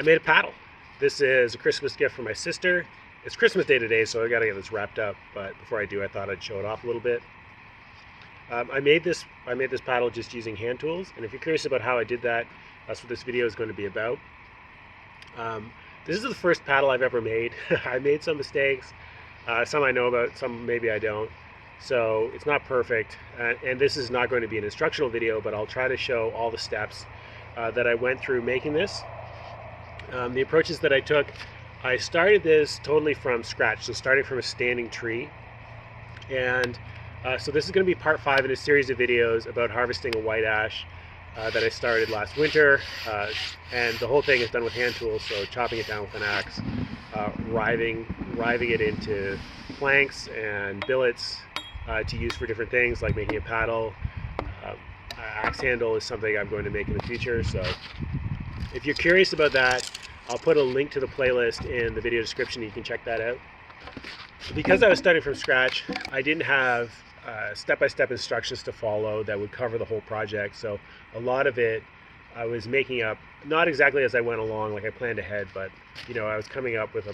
I made a paddle. This is a Christmas gift for my sister. It's Christmas Day today, so I gotta get this wrapped up, but before I do, I thought I'd show it off a little bit. I made this paddle just using hand tools, and if you're curious about how I did that, that's what this video is going to be about. This is the first paddle I've ever made. I made some mistakes, some I know about, some maybe I don't. So it's not perfect, and this is not going to be an instructional video, but I'll try to show all the steps that I went through making this. The approaches that I took, I started this totally from scratch, so starting from a standing tree. And so this is going to be part 5 in a series of videos about harvesting a white ash that I started last winter, and the whole thing is done with hand tools, so chopping it down with an axe, riving it into planks and billets to use for different things like making a paddle. Axe handle is something I'm going to make in the future, so if you're curious about that, I'll put a link to the playlist in the video description. You can check that out. Because I was starting from scratch, I didn't have step-by-step instructions to follow that would cover the whole project, so a lot of it I was making up, not exactly as I went along, like I planned ahead, but I was coming up with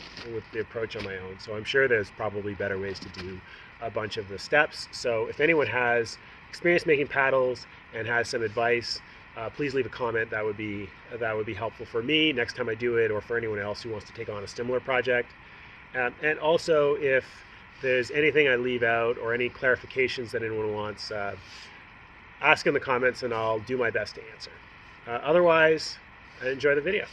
the approach on my own. So I'm sure there's probably better ways to do a bunch of the steps. So if anyone has experience making paddles and has some advice, please leave a comment. That would be helpful for me next time I do it, or for anyone else who wants to take on a similar project. And also, if there's anything I leave out or any clarifications that anyone wants, ask in the comments and I'll do my best to answer. Otherwise, enjoy the video.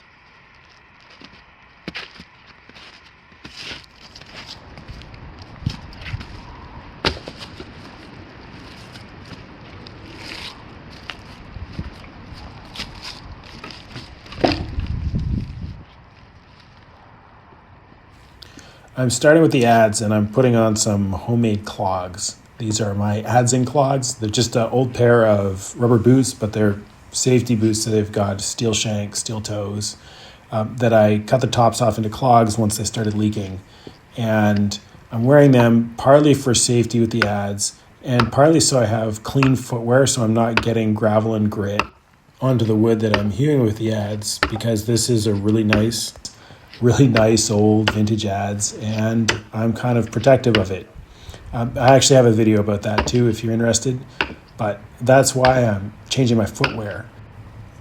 I'm starting with the adze, and I'm putting on some homemade clogs. These are my adze clogs. They're just an old pair of rubber boots, but they're safety boots, so they've got steel shanks, steel toes, that I cut the tops off into clogs once they started leaking. And I'm wearing them partly for safety with the adze, and partly so I have clean footwear, so I'm not getting gravel and grit onto the wood that I'm hewing with the adze, because this is a really nice old vintage adze, and I'm kind of protective of it. I actually have a video about that too if you're interested, but that's why I'm changing my footwear.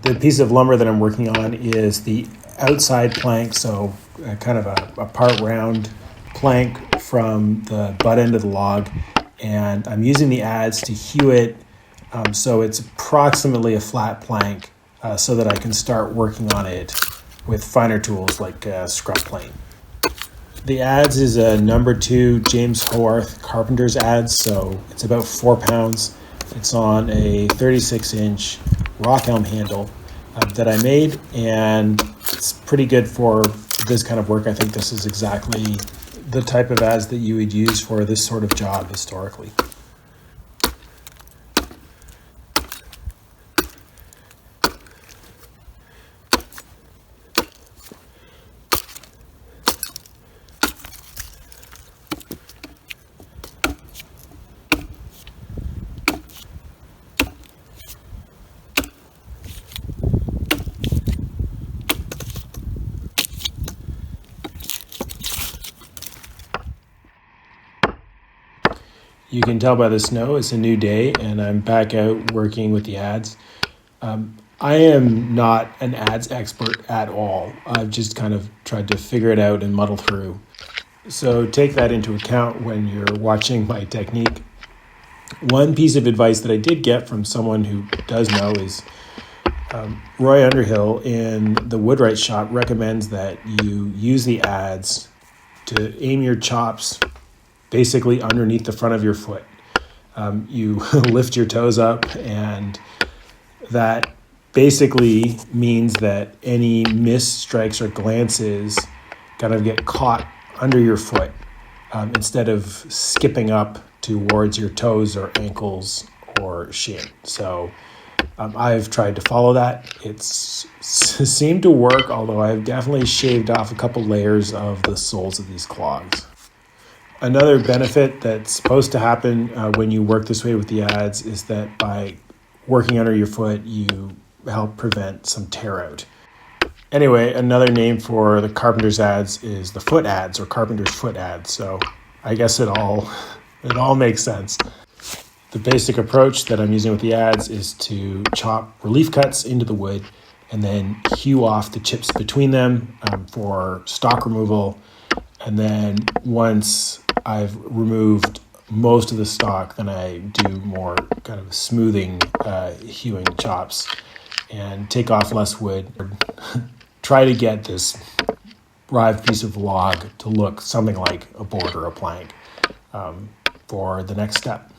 The piece of lumber that I'm working on is the outside plank, so kind of a part round plank from the butt end of the log, and I'm using the adze to hew it so it's approximately a flat plank, so that I can start working on it with finer tools like scrub plane. The adze is a number 2 James Hoarth carpenter's adze, so it's about 4 pounds. It's on a 36-inch rock elm handle that I made, and it's pretty good for this kind of work. I think this is exactly the type of adze that you would use for this sort of job historically. You can tell by the snow it's a new day, and I'm back out working with the adze. I am not an adze expert at all. I've just kind of tried to figure it out and muddle through. So take that into account when you're watching my technique. One piece of advice that I did get from someone who does know is Roy Underhill in the Woodwright shop recommends that you use the adze to aim your chops basically underneath the front of your foot. You lift your toes up, and that basically means that any missed strikes or glances kind of get caught under your foot instead of skipping up towards your toes or ankles or shin. So I've tried to follow that. It's seemed to work, although I've definitely shaved off a couple layers of the soles of these clogs. Another benefit that's supposed to happen when you work this way with the adze is that by working under your foot, you help prevent some tear out. Anyway, another name for the carpenter's adze is the foot adze or carpenter's foot adze. So I guess it all makes sense. The basic approach that I'm using with the adze is to chop relief cuts into the wood and then hew off the chips between them for stock removal. And then once I've removed most of the stock, then I do more kind of smoothing, hewing chops and take off less wood. Try to get this rived piece of log to look something like a board or a plank for the next step.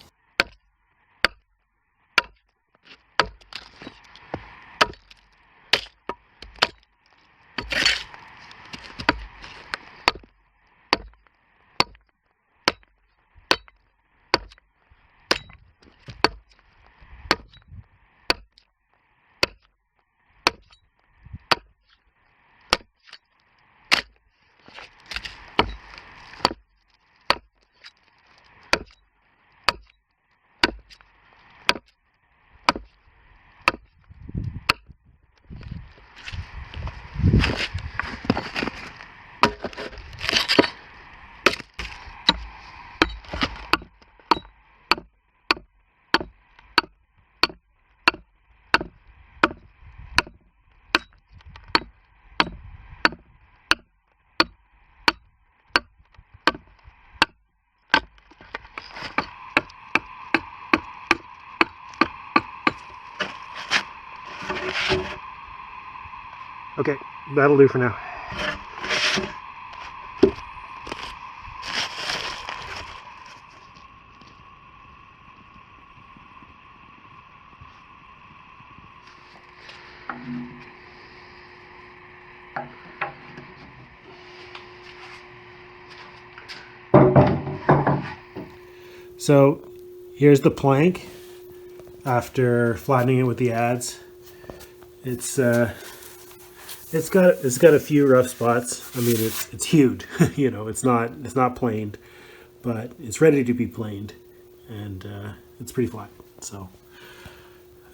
Okay, that'll do for now. So here's the plank after flattening it with the adze. It's got a few rough spots. I mean, it's hewed, you know, it's not planed, but it's ready to be planed, and it's pretty flat. So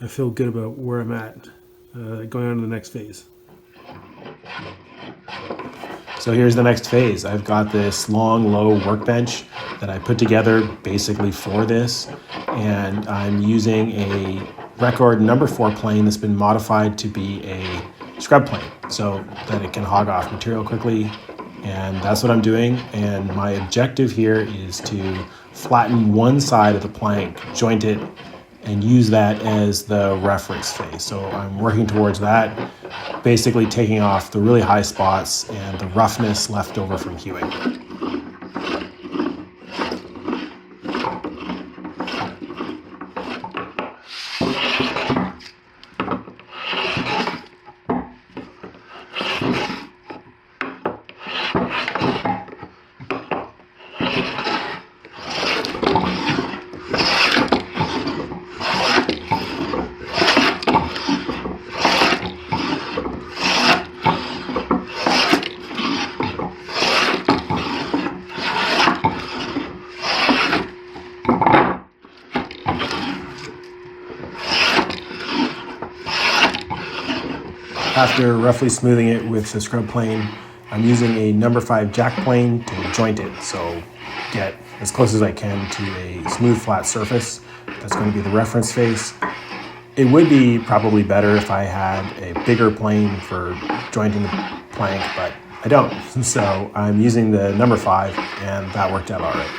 I feel good about where I'm at, going on to the next phase. So here's the next phase. I've got this long, low workbench that I put together basically for this, and I'm using a record number 4 plane that's been modified to be a scrub plane so that it can hog off material quickly, and that's what I'm doing. And my objective here is to flatten one side of the plank, joint it, and use that as the reference face. So I'm working towards that, basically taking off the really high spots and the roughness left over from hewing. After roughly smoothing it with the scrub plane, I'm using a number 5 jack plane to joint it, so get as close as I can to a smooth flat surface. That's going to be the reference face. It would be probably better if I had a bigger plane for jointing the plank, but I don't. So I'm using the number 5, and that worked out all right.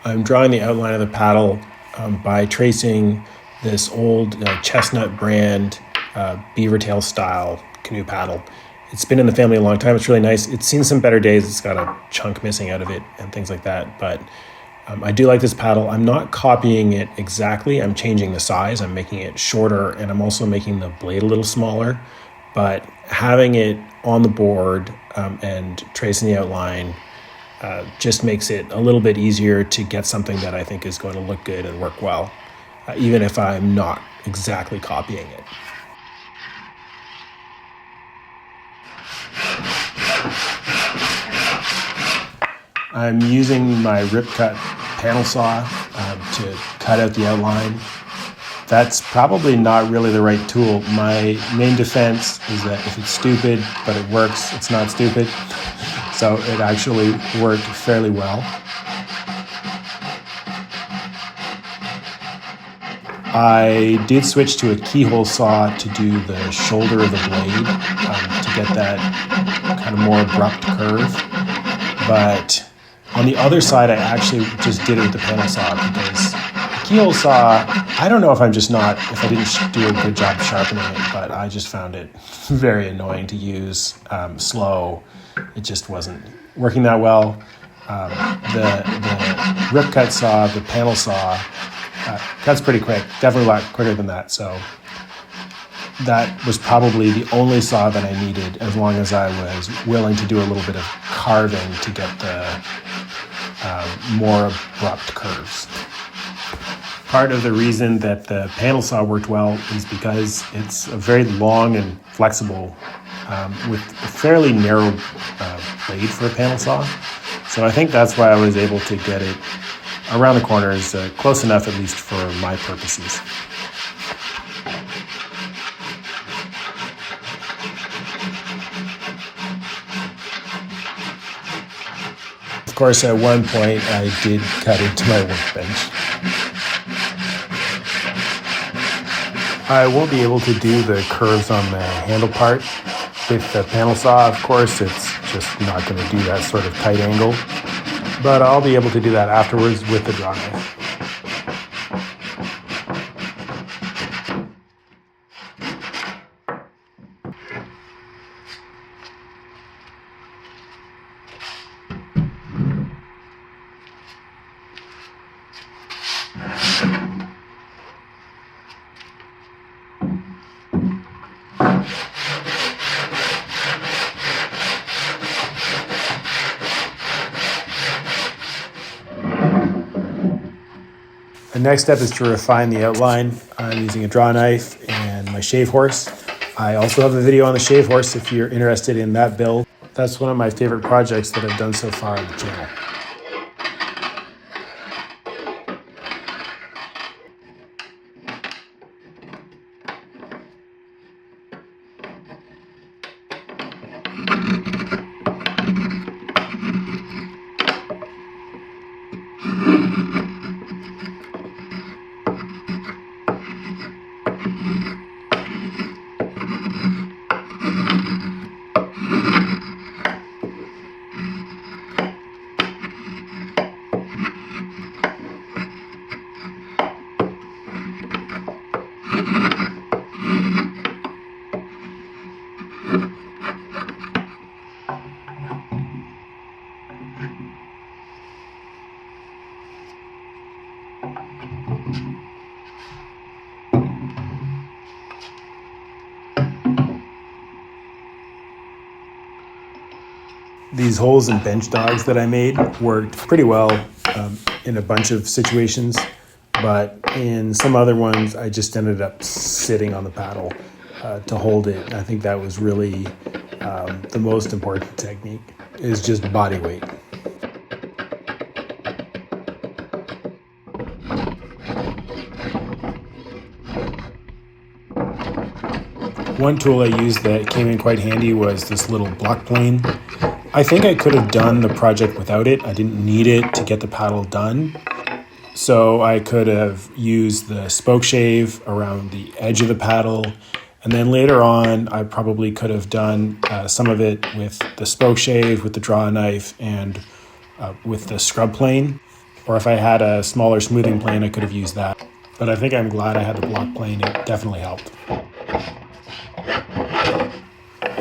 I'm drawing the outline of the paddle by tracing this old chestnut brand beaver tail style canoe paddle. It's been in the family a long time. It's really nice. It's seen some better days. It's got a chunk missing out of it and things like that. But I do like this paddle. I'm not copying it exactly. I'm changing the size. I'm making it shorter, and I'm also making the blade a little smaller. But having it on the board and tracing the outline just makes it a little bit easier to get something that I think is going to look good and work well, even if I'm not exactly copying it. I'm using my rip cut panel saw to cut out the outline. That's probably not really the right tool. My main defense is that if it's stupid, but it works, it's not stupid. So it actually worked fairly well. I did switch to a keyhole saw to do the shoulder of the blade to get that kind of more abrupt curve. But on the other side, I actually just did it with the panel saw because the keyhole saw, I don't know if I didn't do a good job sharpening it, but I just found it very annoying to use, slow. It just wasn't working that well. The rip cut saw, the panel saw, cuts pretty quick, definitely a lot quicker than that. So that was probably the only saw that I needed, as long as I was willing to do a little bit of carving to get the more abrupt curves. Part of the reason that the panel saw worked well is because it's a very long and flexible with a fairly narrow blade for a panel saw. So I think that's why I was able to get it around the corners close enough, at least for my purposes. Of course, at one point, I did cut into my workbench. I won't be able to do the curves on the handle part with the panel saw. Of course, it's just not going to do that sort of tight angle, but I'll be able to do that afterwards with the drawknife. The next step is to refine the outline. I'm using a drawknife and my shave horse. I also have a video on the shave horse if you're interested in that build. That's one of my favorite projects that I've done so far on the channel. These holes and bench dogs that I made worked pretty well in a bunch of situations, but in some other ones, I just ended up sitting on the paddle to hold it. I think that was really the most important technique, is just body weight. One tool I used that came in quite handy was this little block plane. I think I could have done the project without it. I didn't need it to get the paddle done. So I could have used the spoke shave around the edge of the paddle. And then later on, I probably could have done some of it with the spoke shave, with the draw knife, and with the scrub plane. Or if I had a smaller smoothing plane, I could have used that. But I think I'm glad I had the block plane. It definitely helped.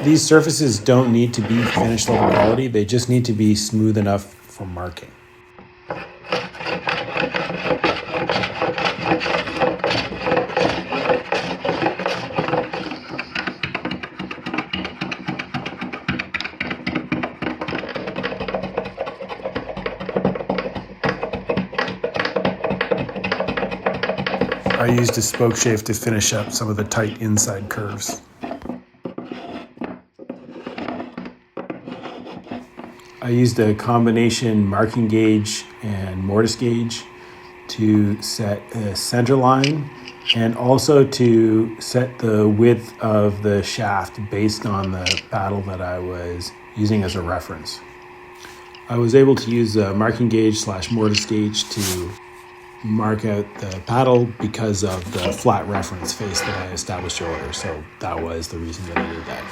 These surfaces don't need to be finish level quality. They just need to be smooth enough for marking. I used a spoke shave to finish up some of the tight inside curves. I used a combination marking gauge and mortise gauge to set a center line and also to set the width of the shaft based on the paddle that I was using as a reference. I was able to use a marking gauge / mortise gauge to mark out the paddle because of the flat reference face that I established earlier, so that was the reason that I did that.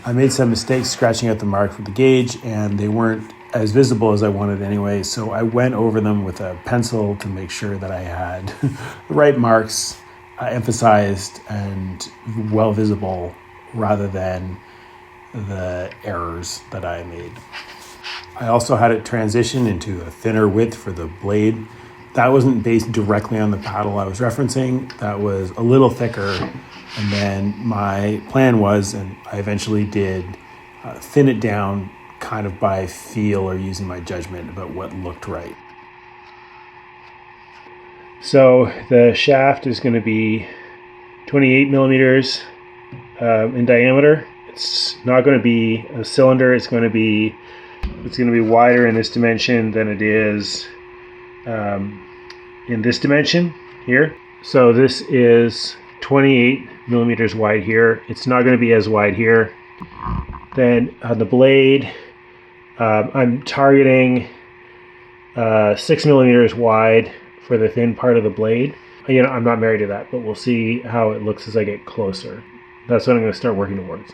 I made some mistakes scratching out the mark with the gauge, and they weren't as visible as I wanted anyway, so I went over them with a pencil to make sure that I had the right marks emphasized and well visible rather than the errors that I made. I also had it transition into a thinner width for the blade. That wasn't based directly on the paddle I was referencing. That was a little thicker. And then my plan was, and I eventually did, thin it down kind of by feel or using my judgment about what looked right. So the shaft is going to be 28 millimeters in diameter. It's not going to be a cylinder. It's going to be wider in this dimension than it is in this dimension here. So this is 28 millimeters wide here. It's not going to be as wide here. Then on the blade, I'm targeting 6 millimeters wide for the thin part of the blade. You know, I'm not married to that, but we'll see how it looks as I get closer. That's what I'm going to start working towards.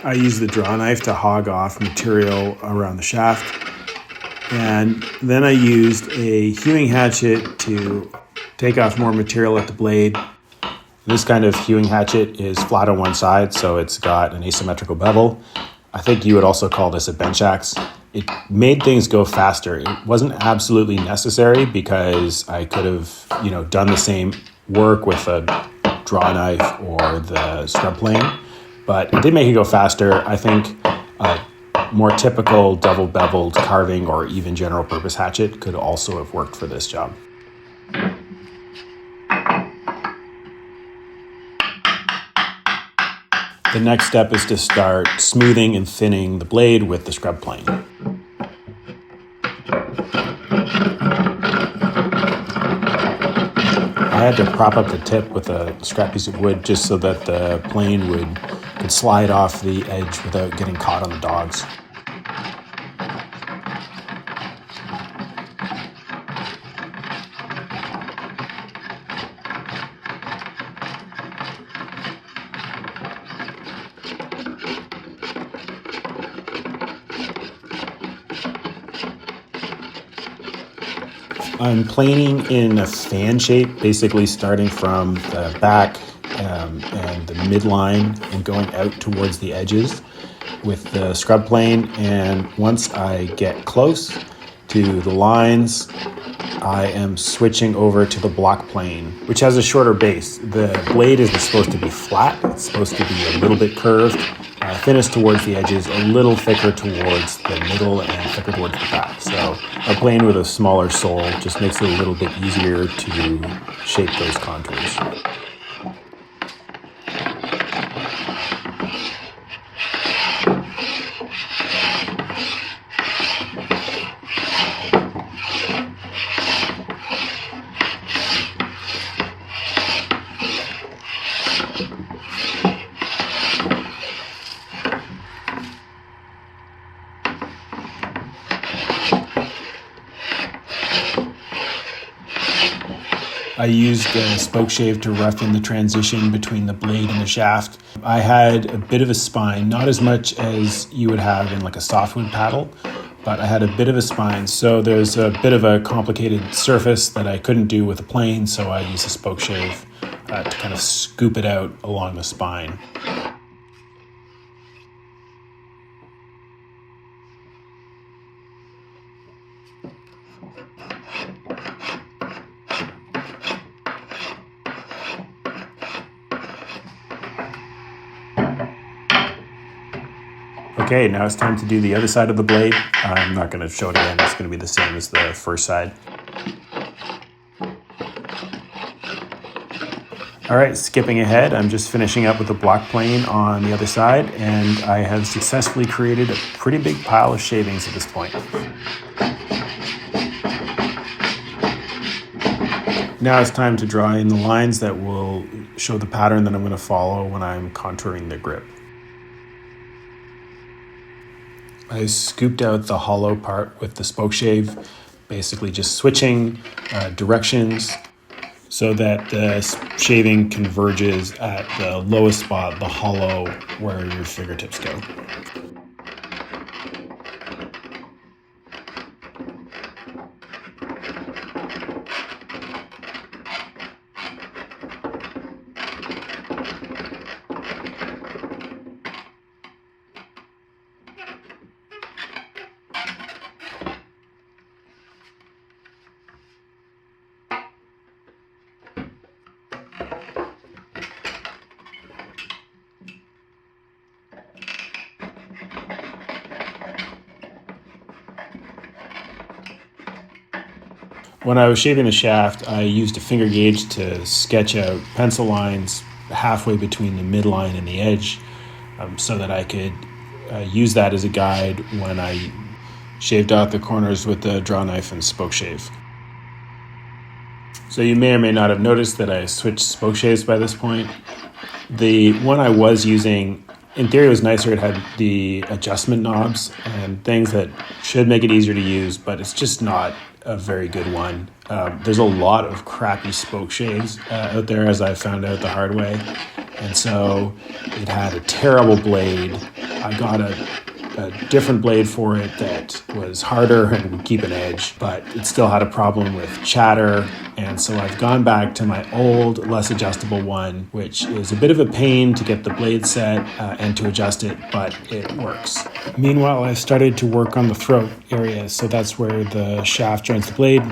I used the draw knife to hog off material around the shaft. And then I used a hewing hatchet to take off more material at the blade. This kind of hewing hatchet is flat on one side, so it's got an asymmetrical bevel. I think you would also call this a bench axe. It made things go faster. It wasn't absolutely necessary because I could have, done the same work with a draw knife or the scrub plane. But it did make it go faster. I think a more typical double beveled carving or even general purpose hatchet could also have worked for this job. The next step is to start smoothing and thinning the blade with the scrub plane. I had to prop up the tip with a scrap piece of wood just so that the plane could slide off the edge without getting caught on the dogs. I'm planing in a fan shape, basically starting from the back and the midline and going out towards the edges with the scrub plane. And once I get close to the lines, I am switching over to the block plane, which has a shorter base. The blade is supposed to be flat. It's supposed to be a little bit curved, thinnest towards the edges, a little thicker towards the middle, and thicker towards the back. So a plane with a smaller sole just makes it a little bit easier to shape those contours. I used a spoke shave to rough in the transition between the blade and the shaft. I had a bit of a spine, not as much as you would have in like a softwood paddle, but I had a bit of a spine. So there's a bit of a complicated surface that I couldn't do with a plane, so I used a spoke shave to kind of scoop it out along the spine. Okay, now it's time to do the other side of the blade. I'm not going to show it again. It's going to be the same as the first side. All right, skipping ahead, I'm just finishing up with the block plane on the other side, and I have successfully created a pretty big pile of shavings at this point. Now it's time to draw in the lines that will show the pattern that I'm going to follow when I'm contouring the grip. I scooped out the hollow part with the spoke shave, basically just switching directions so that the shaving converges at the lowest spot, the hollow where your fingertips go. When I was shaving the shaft, I used a finger gauge to sketch out pencil lines halfway between the midline and the edge so that I could use that as a guide when I shaved out the corners with the drawknife and spoke shave. So you may or may not have noticed that I switched spoke shaves by this point. The one I was using, in theory, was nicer. It had the adjustment knobs and things that should make it easier to use, but it's just not a very good one. There's a lot of crappy spoke shaves out there, as I found out the hard way. And so it had a terrible blade. I got a different blade for it that was harder and would keep an edge, but it still had a problem with chatter. And so I've gone back to my old, less adjustable one, which is a bit of a pain to get the blade set and to adjust it, but it works. Meanwhile, I've started to work on the throat area, so that's where the shaft joins the blade,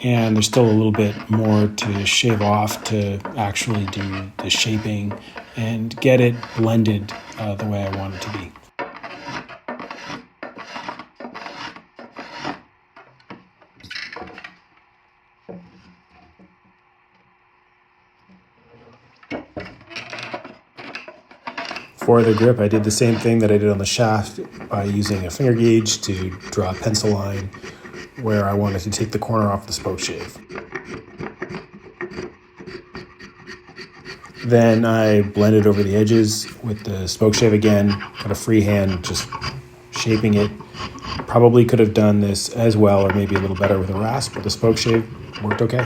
and there's still a little bit more to shave off to actually do the shaping and get it blended the way I want it to be. For the grip, I did the same thing that I did on the shaft by using a finger gauge to draw a pencil line where I wanted to take the corner off the spoke shave. Then I blended over the edges with the spoke shave again, got a free hand, just shaping it. Probably could have done this as well, or maybe a little better with a rasp, but the spoke shave worked okay.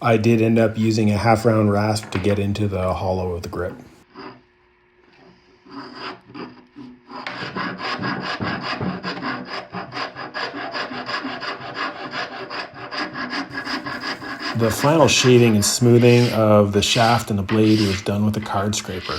I did end up using a half-round rasp to get into the hollow of the grip. The final shading and smoothing of the shaft and the blade was done with a card scraper.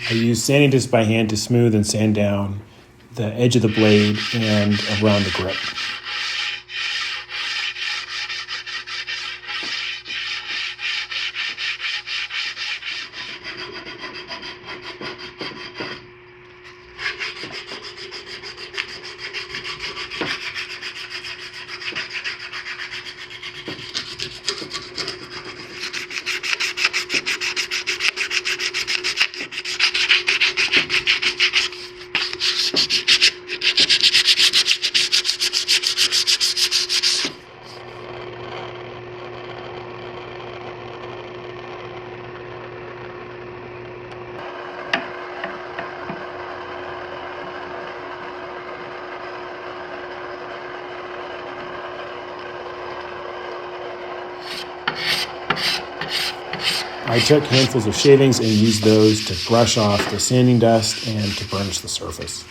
I use sanding disc by hand to smooth and sand down the edge of the blade and around the grip. I took handfuls of shavings and used those to brush off the sanding dust and to burnish the surface.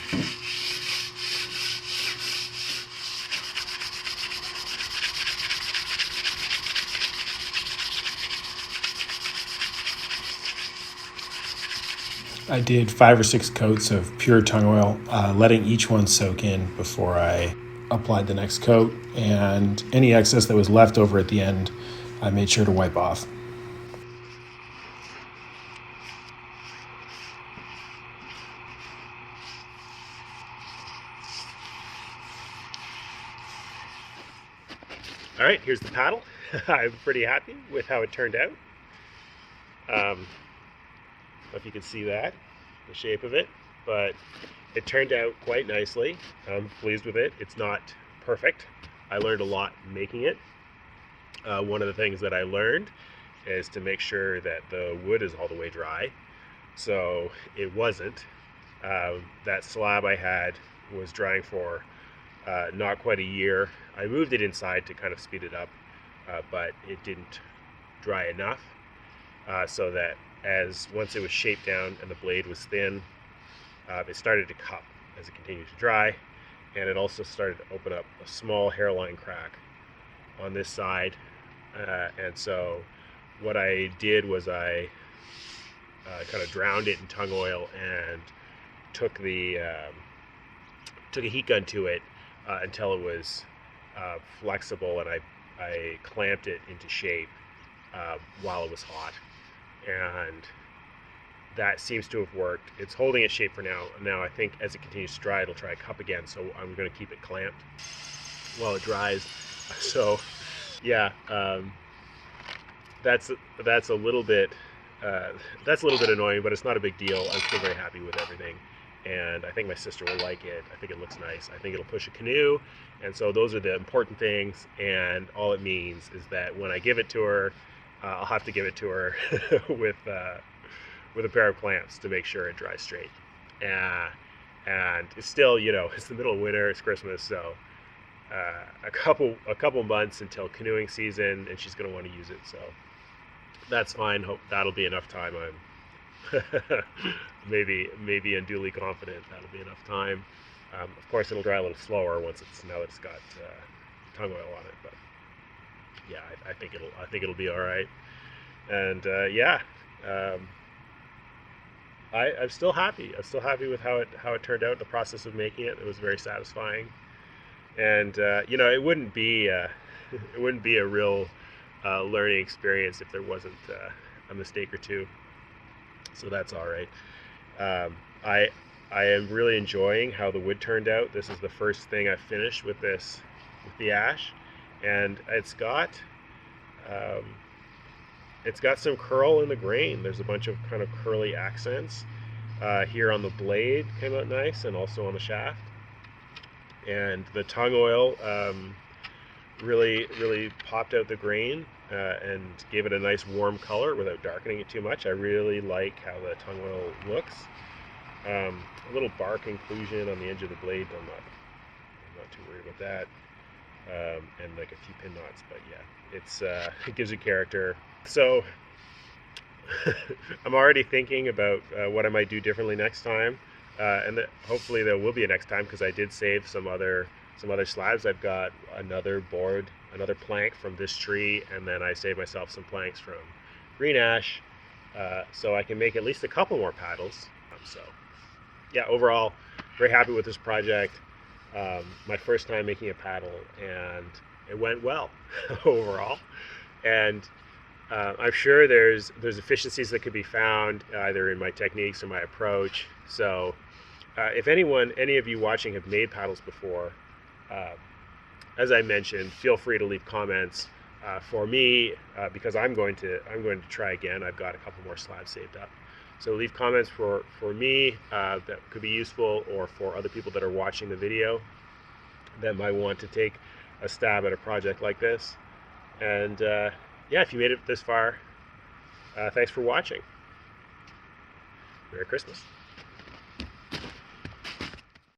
I did 5 or 6 coats of pure tung oil, letting each one soak in before I applied the next coat, and any excess that was left over at the end, I made sure to wipe off. All right, here's the paddle. I'm pretty happy with how it turned out. I don't know if you can see that, the shape of it, but it turned out quite nicely. I'm pleased with it. It's not perfect. I learned a lot making it. One of the things that I learned is to make sure that the wood is all the way dry. So it wasn't. That slab I had was drying for not quite a year. I moved it inside to kind of speed it up, but it didn't dry enough so that once it was shaped down and the blade was thin, it started to cup as it continued to dry, and it also started to open up a small hairline crack on this side. And so what I did was I kind of drowned it in tung oil and took a heat gun to it until it was flexible, and I clamped it into shape while it was hot, and that seems to have worked. It's holding its shape for now. Now I think as it continues to dry, it'll try to cup again, so I'm going to keep it clamped while it dries. So yeah, that's a little bit annoying, but it's not a big deal. I'm still very happy with everything, and I think my sister will like it. I think it looks nice. I think it'll push a canoe, and so those are the important things. And all it means is that when I give it to her, I'll have to give it to her with a pair of clamps to make sure it dries straight. And it's still, it's the middle of winter, it's Christmas, so a couple months until canoeing season, and she's going to want to use it, so that's fine. Hope that'll be enough time. I'm maybe unduly confident that'll be enough time. Of course, it'll dry a little slower now that it's got tung oil on it, but yeah, I think it'll be all right. And I'm still happy. I'm still happy with how it turned out. The process of making it was very satisfying, and it wouldn't be a real learning experience if there wasn't a mistake or two. So that's all right. I am really enjoying how the wood turned out. This is the first thing I've finished with the ash, and it's got some curl in the grain. There's a bunch of kind of curly accents here on the blade, came out nice, and also on the shaft. And the tung oil really popped out the grain and gave it a nice warm color without darkening it too much. I really like how the tung oil looks. A little bark inclusion on the edge of the blade. I'm not too worried about that. And like a few pin knots, but yeah, it gives it character. So I'm already thinking about what I might do differently next time, and hopefully there will be a next time, because I did save some other slabs. I've got another plank from this tree, and then I saved myself some planks from green ash, so I can make at least a couple more paddles. So yeah, overall, very happy with this project. My first time making a paddle, and it went well overall. And I'm sure there's efficiencies that could be found either in my techniques or my approach. So if any of you watching have made paddles before, as I mentioned, feel free to leave comments. For me, because I'm going to try again. I've got a couple more slabs saved up. So leave comments for me that could be useful, or for other people that are watching the video that might want to take a stab at a project like this. And yeah, if you made it this far, thanks for watching. Merry Christmas.